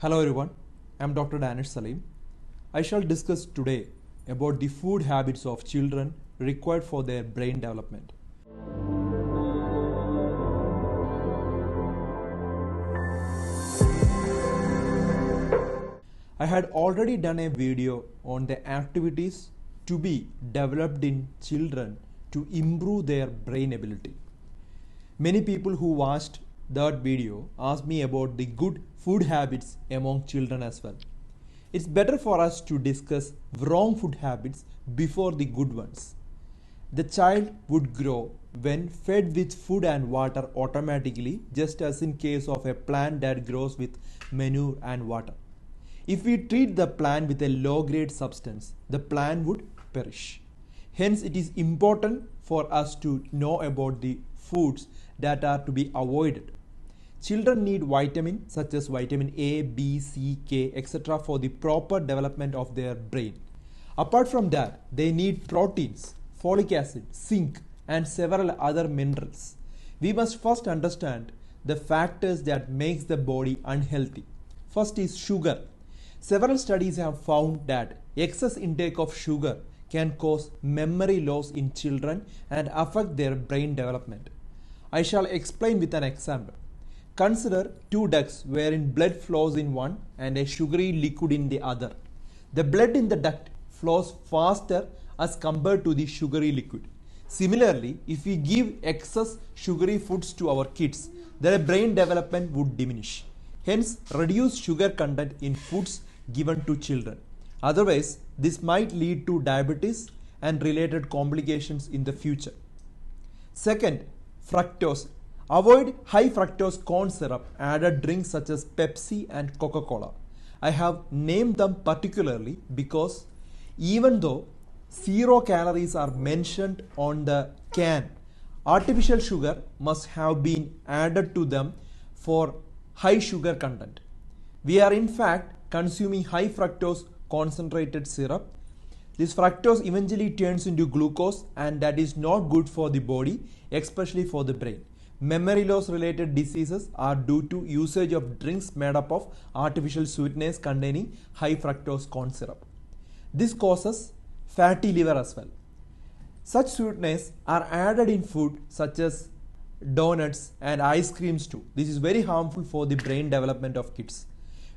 Hello everyone, I am Dr. Danish Salim. I shall discuss today about the food habits of children required for their brain development. I had already done a video on the activities to be developed in children to improve their brain ability. Many people who watched that video asked me about the good food habits among children as well. It's better for us to discuss wrong food habits before the good ones. The child would grow when fed with food and water automatically, just as in case of a plant that grows with manure and water. If we treat the plant with a low-grade substance, the plant would perish. Hence, it is important for us to know about the foods that are to be avoided. Children need vitamins such as vitamin A, B, C, K, etc. for the proper development of their brain. Apart from that, they need proteins, folic acid, zinc, and several other minerals. We must first understand the factors that makes the body unhealthy. First is sugar. Several studies have found that excess intake of sugar can cause memory loss in children and affect their brain development. I shall explain with an example. Consider two ducts wherein blood flows in one and a sugary liquid in the other. The blood in the duct flows faster as compared to the sugary liquid. Similarly, if we give excess sugary foods to our kids, their brain development would diminish. Hence, reduce sugar content in foods given to children. Otherwise, this might lead to diabetes and related complications in the future. Second, fructose. Avoid high fructose corn syrup added drinks such as Pepsi and Coca-Cola. I have named them particularly because even though 0 calories are mentioned on the can, artificial sugar must have been added to them for high sugar content. We are in fact consuming high fructose concentrated syrup. This fructose eventually turns into glucose, and that is not good for the body, especially for the brain. Memory loss related diseases are due to usage of drinks made up of artificial sweeteners containing high fructose corn syrup. This causes fatty liver as well. Such sweeteners are added in food such as donuts and ice creams too. This is very harmful for the brain development of kids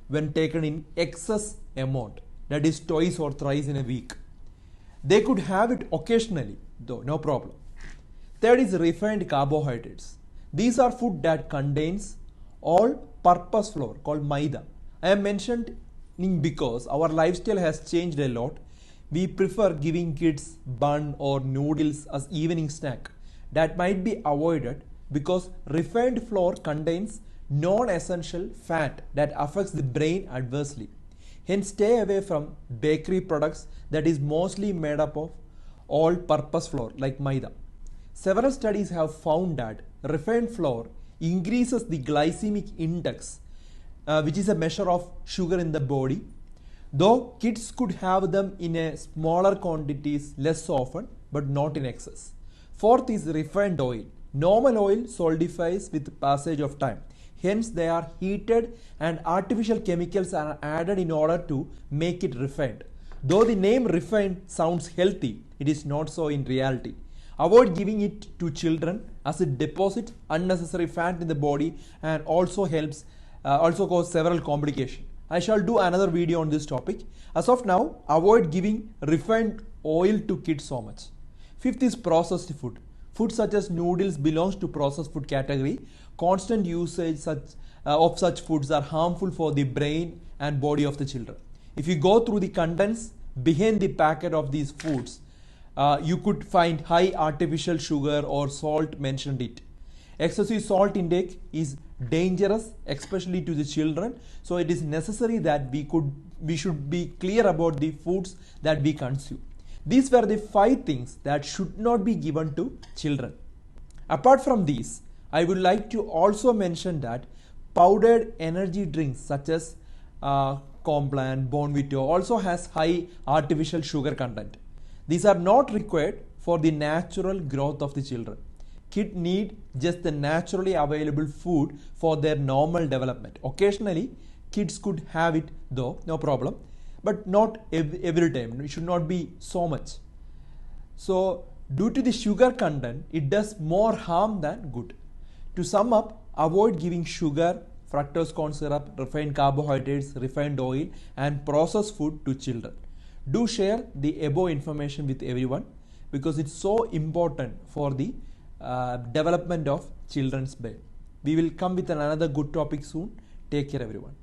when taken in excess amount, that is twice or thrice in a week. They could have it occasionally though, no problem. Third is refined carbohydrates. These are food that contains all-purpose flour called maida. I am mentioning because our lifestyle has changed a lot. We prefer giving kids bun or noodles as evening snack. That might be avoided because refined flour contains non-essential fat that affects the brain adversely. Hence, stay away from bakery products that is mostly made up of all-purpose flour like maida. Several studies have found that refined flour increases the glycemic index, which is a measure of sugar in the body, though kids could have them in a smaller quantities less often, but not in excess. Fourth is refined oil. Normal oil solidifies with passage of time. Hence, they are heated and artificial chemicals are added in order to make it refined. Though the name refined sounds healthy, it is not so in reality. Avoid giving it to children as it deposits unnecessary fat in the body and also cause several complications. I shall do another video on this topic. As of now, avoid giving refined oil to kids so much. Fifth is processed food. Food such as noodles belongs to processed food category. Constant usage of such foods are harmful for the brain and body of the children. If you go through the contents behind the packet of these foods, you could find high artificial sugar or salt mentioned it. Excessive salt intake is dangerous, especially to the children. So it is necessary that we should be clear about the foods that we consume. These were the 5 things that should not be given to children. Apart from these, I would like to also mention that powdered energy drinks such as Complan, Bonvito also has high artificial sugar content. These are not required for the natural growth of the children. Kids need just the naturally available food for their normal development. Occasionally, Kids could have it though, no problem, but not every time. It should not be so much. So due to the sugar content, it does more harm than good. To sum up, avoid giving sugar, fructose corn syrup, refined carbohydrates, refined oil and processed food to children. Do share the above information with everyone because it's so important for the development of children's brain. We will come with another good topic soon. Take care everyone.